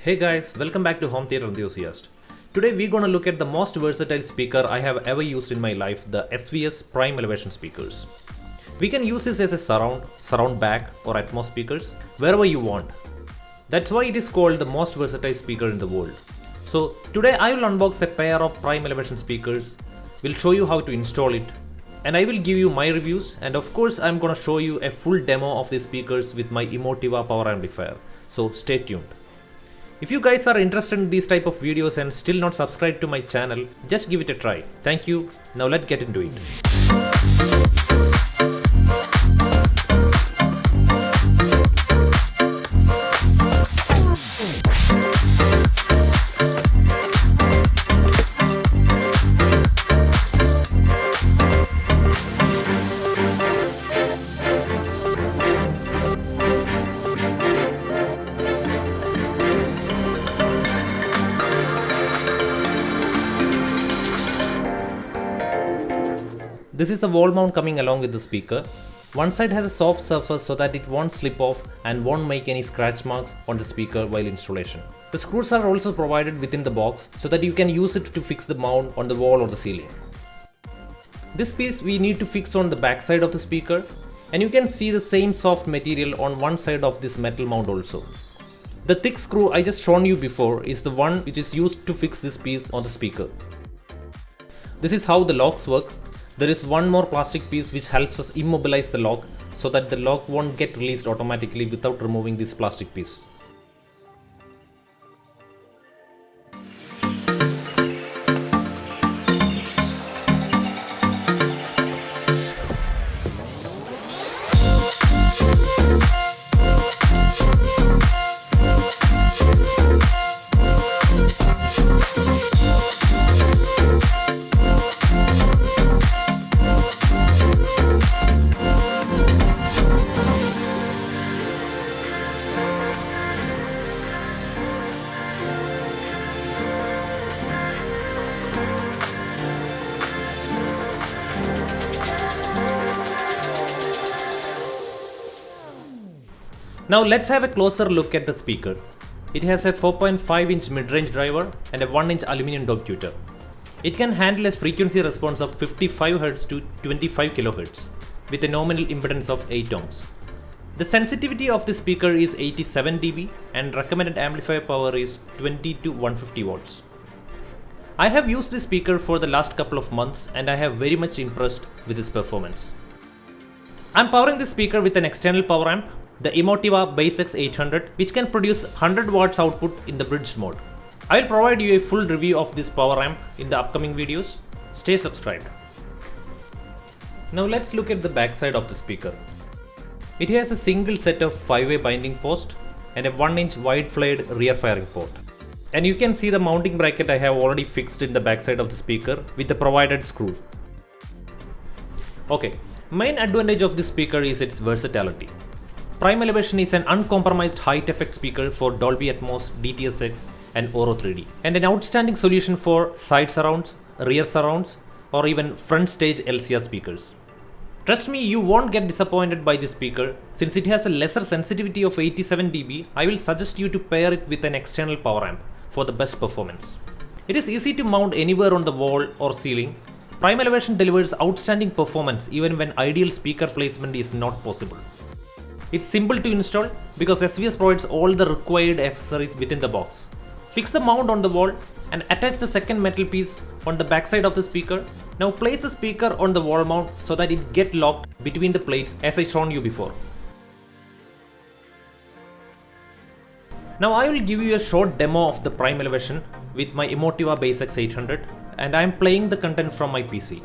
Hey guys, welcome back to Home Theater Enthusiast. Today we're gonna look at the most versatile speaker I have ever used in my life, the SVS Prime Elevation speakers. We can use this as a surround back or Atmos speakers, wherever you want. That's why it is called the most versatile speaker in the world. So today I will unbox a pair of Prime Elevation speakers, will show you how to install it, and I will give you my reviews, and of course I'm gonna show you a full demo of these speakers with my Emotiva power amplifier. So stay tuned. If you guys are interested in these type of videos and still not subscribed to my channel, just give it a try. Thank you. Now let's get into it. This is the wall mount coming along with the speaker. One side has a soft surface so that it won't slip off and won't make any scratch marks on the speaker while installation. The screws are also provided within the box so that you can use it to fix the mount on the wall or the ceiling. This piece we need to fix on the back side of the speaker, and you can see the same soft material on one side of this metal mount also. The thick screw I just shown you before is the one which is used to fix this piece on the speaker. This is how the locks work. There is one more plastic piece which helps us immobilize the lock so that the lock won't get released automatically without removing this plastic piece. Now let's have a closer look at the speaker. It has a 4.5-inch mid-range driver and a 1-inch aluminum dog tutor. It can handle a frequency response of 55 Hz to 25 kHz with a nominal impedance of 8 ohms. The sensitivity of the speaker is 87 dB and recommended amplifier power is 20 to 150 watts. I have used this speaker for the last couple of months and I have very much impressed with its performance. I'm powering this speaker with an external power amp, the Emotiva BassX 800, which can produce 100 watts output in the bridged mode. I will provide you a full review of this power amp in the upcoming videos. Stay subscribed. Now let's look at the back side of the speaker. It has a single set of 5-way binding post and a 1-inch wide flayed rear firing port. And you can see the mounting bracket I have already fixed in the back side of the speaker with the provided screw. Okay, main advantage of this speaker is its versatility. Prime Elevation is an uncompromised height effect speaker for Dolby Atmos, DTS:X and Auro 3D, and an outstanding solution for side surrounds, rear surrounds or even front stage LCR speakers. Trust me, you won't get disappointed by this speaker. Since it has a lesser sensitivity of 87 dB, I will suggest you to pair it with an external power amp for the best performance. It is easy to mount anywhere on the wall or ceiling. Prime Elevation delivers outstanding performance even when ideal speaker placement is not possible. It's simple to install because SVS provides all the required accessories within the box. Fix the mount on the wall and attach the second metal piece on the back side of the speaker. Now place the speaker on the wall mount so that it gets locked between the plates as I shown you before. Now I will give you a short demo of the Prime Elevation with my Emotiva BassX 800, and I am playing the content from my PC.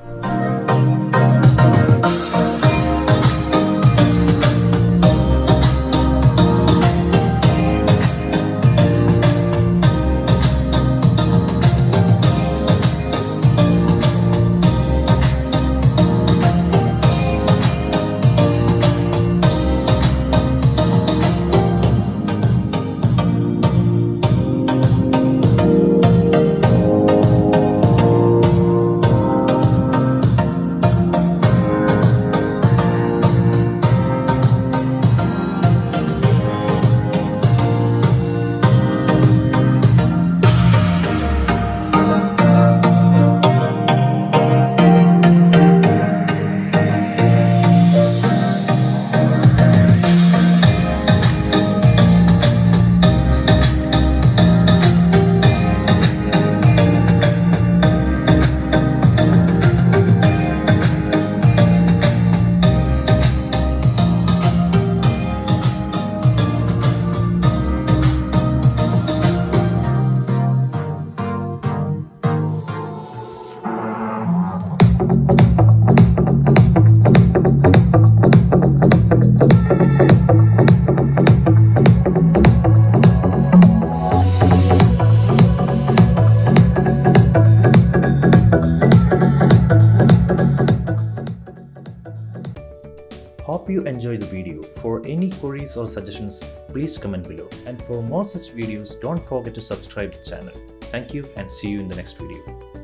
you enjoyed the video. For any queries or suggestions, please comment below. And for more such videos, don't forget to subscribe the channel. Thank you and see you in the next video.